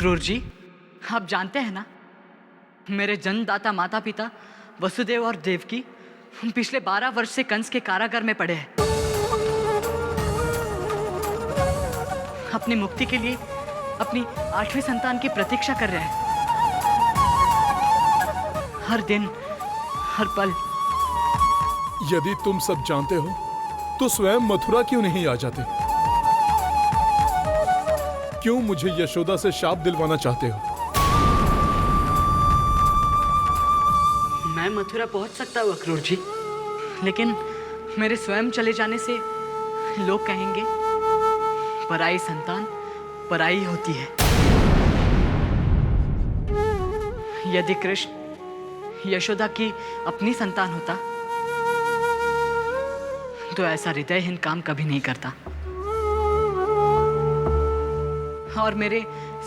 अक्रूर जी, आप जानते हैं ना, मेरे जन्मदाता माता पिता वसुदेव और देवकी पिछले 12 वर्ष से कंस के कारागार में पड़े हैं। अपनी मुक्ति के लिए अपनी 8वीं संतान की प्रतीक्षा कर रहे हैं। हर दिन, हर पल। यदि तुम सब जानते हो तो स्वयं मथुरा क्यों नहीं आ जाते? क्यों मुझे यशोदा से शाप दिलवाना चाहते हो? मैं मथुरा पहुंच सकता हूँ अक्रूर जी, लेकिन मेरे स्वयं चले जाने से लोग कहेंगे पराई संतान पराई होती है। यदि कृष्ण यशोदा की अपनी संतान होता तो ऐसा हृदयहीन काम कभी नहीं करता, और मेरे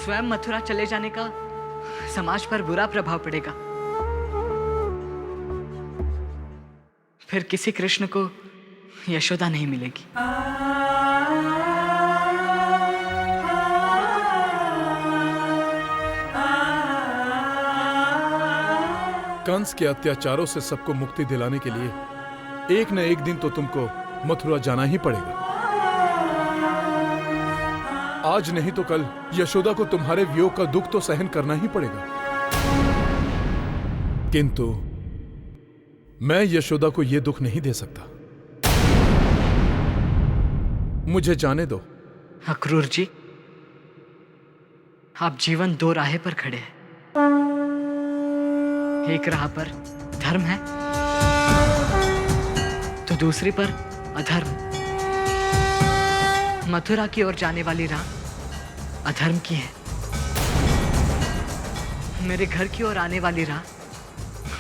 स्वयं मथुरा चले जाने का समाज पर बुरा प्रभाव पड़ेगा। फिर किसी कृष्ण को यशोदा नहीं मिलेगी। कंस के अत्याचारों से सबको मुक्ति दिलाने के लिए एक न एक दिन तो तुमको मथुरा जाना ही पड़ेगा। आज नहीं तो कल यशोदा को तुम्हारे वियोग का दुख तो सहन करना ही पड़ेगा। किंतु मैं यशोदा को यह दुख नहीं दे सकता। मुझे जाने दो। अक्रूर जी, आप जीवन 2 राहें पर खड़े हैं। एक राह पर धर्म है तो दूसरी पर अधर्म। मथुरा की ओर जाने वाली राह अधर्म की है, मेरे घर की ओर आने वाली राह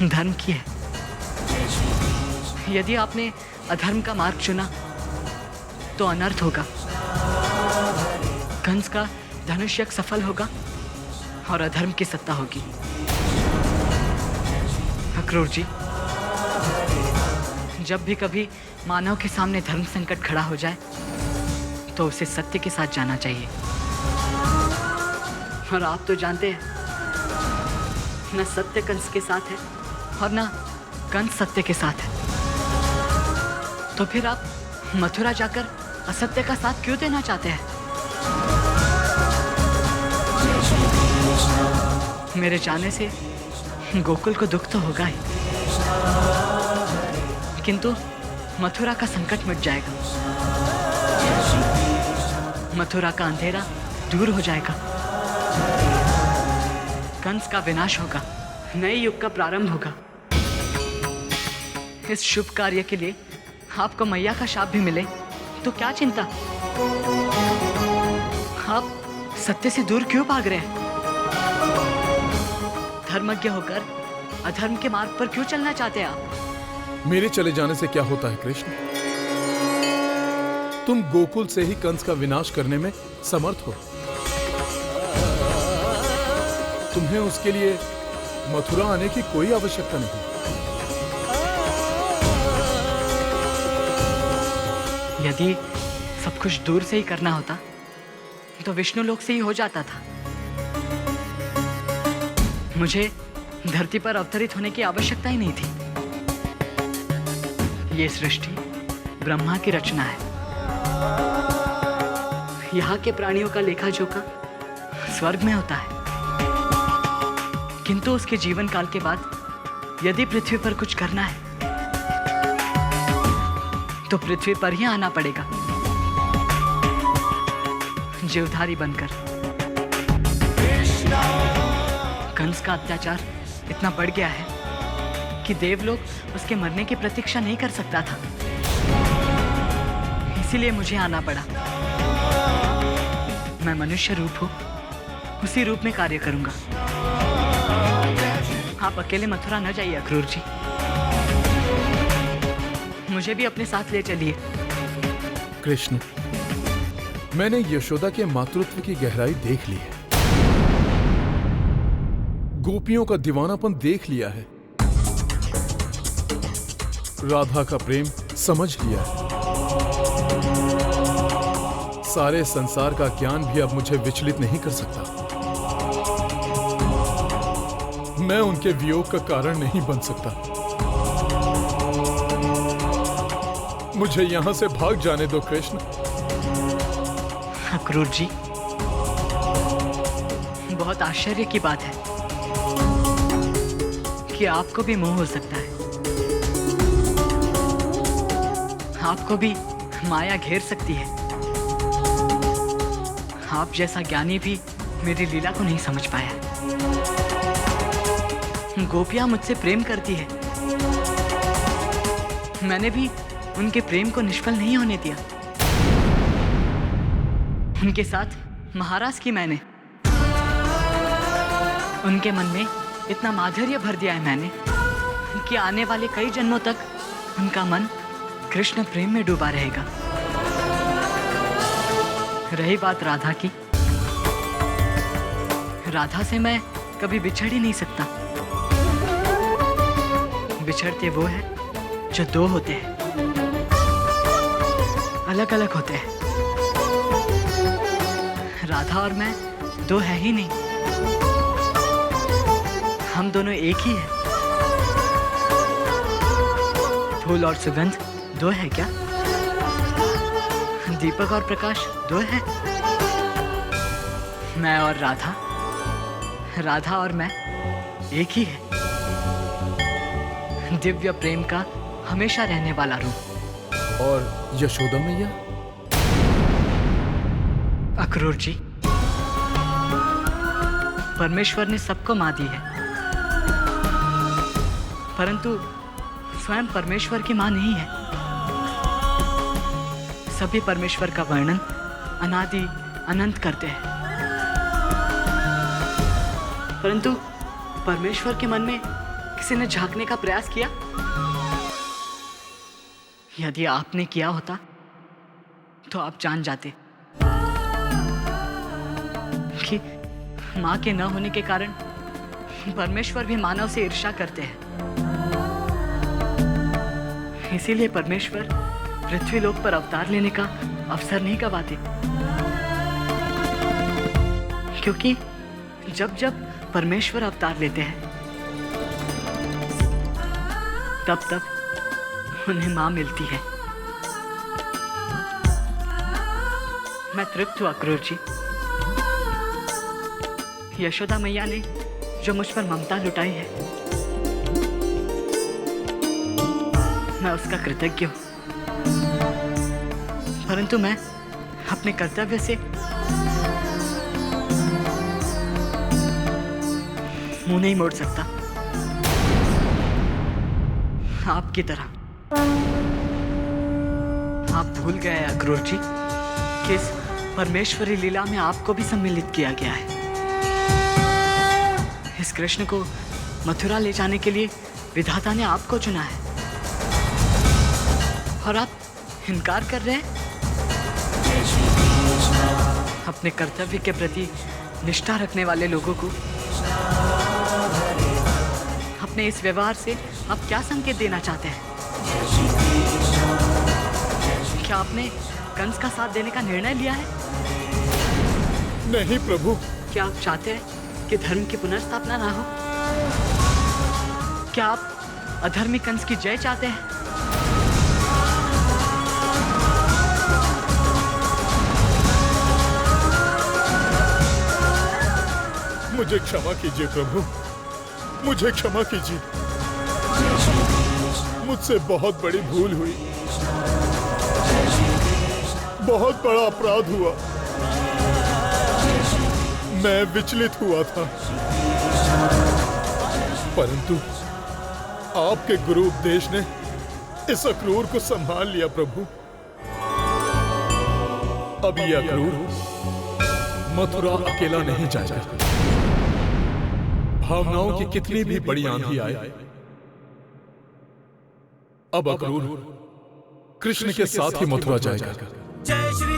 धर्म की है। यदि आपने अधर्म का मार्ग चुना तो अनर्थ होगा। कंस का धनुष यज्ञ सफल होगा और अधर्म की सत्ता होगी। अक्रूर जी, जब भी कभी मानव के सामने धर्म संकट खड़ा हो जाए तो उसे सत्य के साथ जाना चाहिए। और आप तो जानते हैं, न सत्य कंस के साथ है और न कंस सत्य के साथ है। तो फिर आप मथुरा जाकर असत्य का साथ क्यों देना चाहते हैं? मेरे जाने से गोकुल को दुख तो होगा ही, किंतु मथुरा का संकट मिट जाएगा। मथुरा का अंधेरा दूर हो जाएगा। कंस का विनाश होगा, नए युग का प्रारंभ होगा। इस शुभ कार्य के लिए आपको मैया का शाप भी मिले तो क्या चिंता? आप सत्य से दूर क्यों भाग रहे हैं? धर्मज्ञ होकर अधर्म के मार्ग पर क्यों चलना चाहते हैं आप? मेरे चले जाने से क्या होता है कृष्ण? तुम गोकुल से ही कंस का विनाश करने में समर्थ हो। तुम्हें उसके लिए मथुरा आने की कोई आवश्यकता नहीं। यदि सब कुछ दूर से ही करना होता तो विष्णु लोक से ही हो जाता था। मुझे धरती पर अवतरित होने की आवश्यकता ही नहीं थी। ये सृष्टि ब्रह्मा की रचना है। यहाँ के प्राणियों का लेखा जोखा स्वर्ग में होता है, किंतु उसके जीवन काल के बाद यदि पृथ्वी पर कुछ करना है तो पृथ्वी पर ही आना पड़ेगा, जीवधारी बनकर। कंस का अत्याचार इतना बढ़ गया है कि देवलोक उसके मरने की प्रतीक्षा नहीं कर सकता था। इसीलिए मुझे आना पड़ा। मैं मनुष्य रूप हूं, उसी रूप में कार्य करूंगा। आप अकेले मथुरा न जाइए अक्रूर जी, मुझे भी अपने साथ ले चलिए। कृष्ण, मैंने यशोदा के मातृत्व की गहराई देख ली है, गोपियों का दीवानापन देख लिया है, राधा का प्रेम समझ लिया है। सारे संसार का ज्ञान भी अब मुझे विचलित नहीं कर सकता। मैं उनके वियोग का कारण नहीं बन सकता। मुझे यहां से भाग जाने दो कृष्ण। अक्रूर जी, बहुत आश्चर्य की बात है कि आपको भी मोह हो सकता है। आपको भी माया घेर सकती है। आप जैसा ज्ञानी भी मेरी लीला को नहीं समझ पाया। गोपियां मुझसे प्रेम करती है, मैंने भी उनके प्रेम को निष्फल नहीं होने दिया। उनके साथ महाराज की मैंने, उनके मन में इतना माधुर्य भर दिया है मैंने कि आने वाले कई जन्मों तक उनका मन कृष्ण प्रेम में डूबा रहेगा। रही बात राधा की, राधा से मैं कभी बिछड़ ही नहीं सकता। बिछड़ते वो है जो दो होते हैं, अलग अलग होते हैं। राधा और मैं दो है ही नहीं, हम दोनों एक ही हैं। फूल और सुगंध दो है क्या? दीपक और प्रकाश दो है? मैं और राधा, राधा और मैं एक ही है। दिव्य प्रेम का हमेशा रहने वाला रूप। और यशोदा मैया? अक्रूर जी, परमेश्वर ने सबको मां दी है, परंतु स्वयं परमेश्वर की मां नहीं है। सभी परमेश्वर का वर्णन अनादि अनंत करते हैं, परंतु परमेश्वर के मन में किसी ने झांकने का प्रयास किया? यदि आपने किया होता तो आप जान जाते कि मां के न होने के कारण परमेश्वर भी मानव से ईर्ष्या करते हैं। इसीलिए परमेश्वर पृथ्वी लोक पर अवतार लेने का अवसर नहीं गवाते, क्योंकि जब जब परमेश्वर अवतार लेते हैं तब तब उन्हें मां मिलती है। मैं तृप्त हूं अक्रूर जी। यशोदा मैया ने जो मुझ पर ममता लुटाई है, मैं उसका कृतज्ञ हूं, परंतु मैं अपने कर्तव्य से मुंह नहीं मोड़ सकता। आपकी तरह आप भूल गए अक्रूर जी कि इस परमेश्वरी लीला में आपको भी सम्मिलित किया गया है। इस कृष्ण को मथुरा ले जाने के लिए विधाता ने आपको चुना है, और आप इनकार कर रहे हैं। अपने कर्तव्य के प्रति निष्ठा रखने वाले लोगों को अपने इस व्यवहार से आप क्या संकेत देना चाहते हैं? क्या आपने कंस का साथ देने का निर्णय लिया है? नहीं प्रभु। क्या आप चाहते हैं कि धर्म की पुनर्स्थापना ना हो? क्या आप अधर्मी कंस की जय चाहते हैं? मुझे क्षमा कीजिए प्रभु, मुझे क्षमा कीजिए। मुझसे बहुत बड़ी भूल हुई, बहुत बड़ा अपराध हुआ। मैं विचलित हुआ था, परंतु आपके गुरु उपदेश ने इस अक्रूर को संभाल लिया प्रभु। अब ये अक्रूर मथुरा अकेला नहीं जाएगा। भावनाओं की कितनी भी बड़ी आंधी आए, अब अक्रूर कृष्ण के साथ ही मथुरा जाएगा। जय श्री